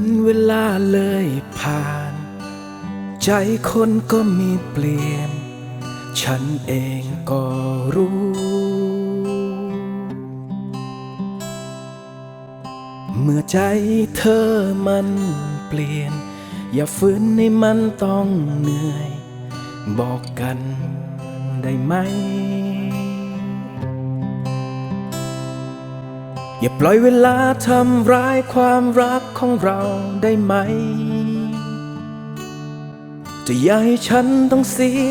วันเวลาเลยผ่านใจคนก็มีเปลี่ยนฉันเองก็รู้เมื่อใจเธอมันเปลี่ยนอย่าฝืนให้มันต้องเหนื่อยบอกกันได้ไหมอย่าปล่อยเวลาทำร้ายความรักของเราได้ไหมจะอย่าให้ฉันต้องเสีย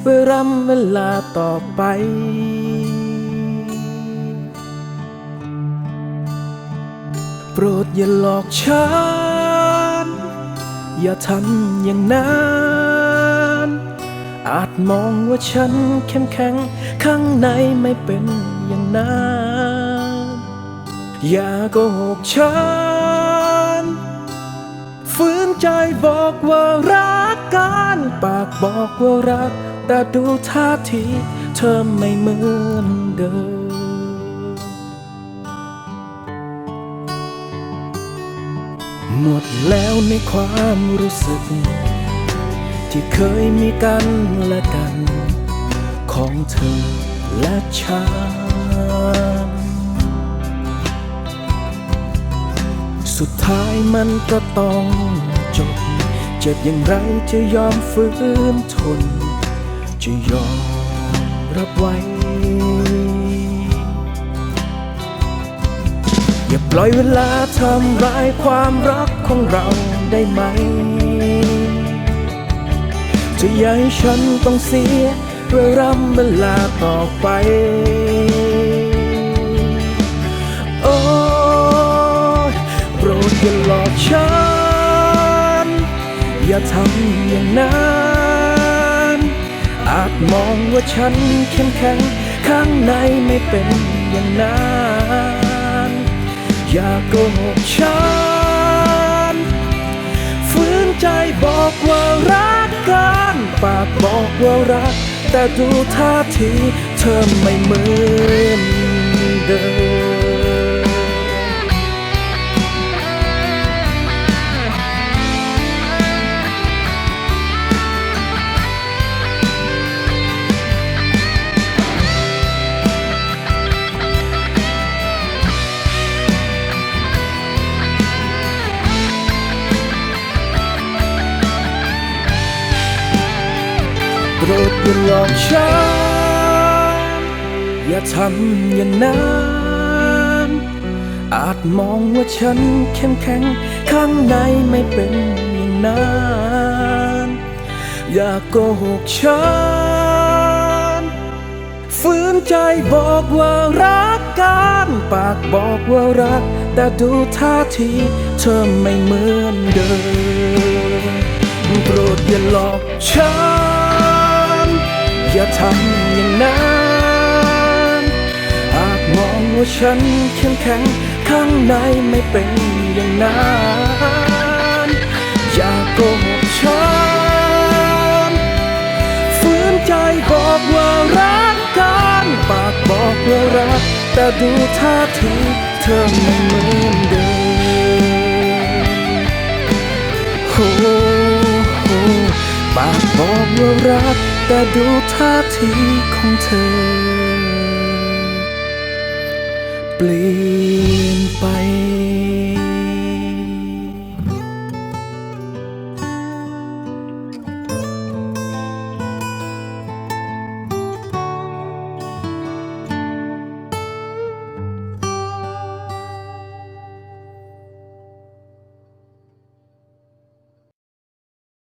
เวลาต่อไปโปรดอย่าหลอกฉันอย่าทำอย่างนั้นอาจมองว่าฉันเข้มแข็งข้างในไม่เป็นอย่างนั้นอย่าโกหกฉันฝืนใจบอกว่ารักกันปากบอกว่ารักแต่ดูท่าทีเธอไม่เหมือนเดิมหมดแล้วในความรู้สึกที่เคยมีกันและกันของเธอและฉันสุดท้ายมันก็ต้องจบเจ็บอย่างไรจะยอมฝืนทนจะยอมรับไว้อย่าปล่อยเวลาทำร้ายความรักของเราได้ไหมจะอย่าให้ฉันต้องเสียเวลาต่อไปโอ้โปรดอย่าหลอกฉันอย่าทำอย่างนั้นอาจมองว่าฉันเข้มแข็งข้างในไม่เป็นอย่างนั้นอย่าโกหกฉันฝืนใจบอกว่ารักกันปากบอกว่ารักแต่ดูท่าทีเธอไม่เหมือนเดิมโปรดอย่าหลอกฉันอย่าทำอย่างนั้นอาจมองว่าฉันเข้มแข็งข้างในไม่เป็นอย่างนั้นอย่าโกหกฉันฝืนใจบอกว่ารักกันปากบอกว่ารักแต่ดูท่าทีเธอไม่เหมือนเดิมโปรดอย่าหลอกฉันอย่าทำอย่างนั้นอาจมองว่าฉันเข้มแข็งข้างในไม่เป็นอย่างนั้นอย่าโกหกฉันฝืนใจบอกว่ารักกันปากบอกว่ารักแต่ดูท่าทีเธอไม่เหมือนเดิมโอ้ปากบอกว่ารักแต่ดูท่าทีของเธอเปลี่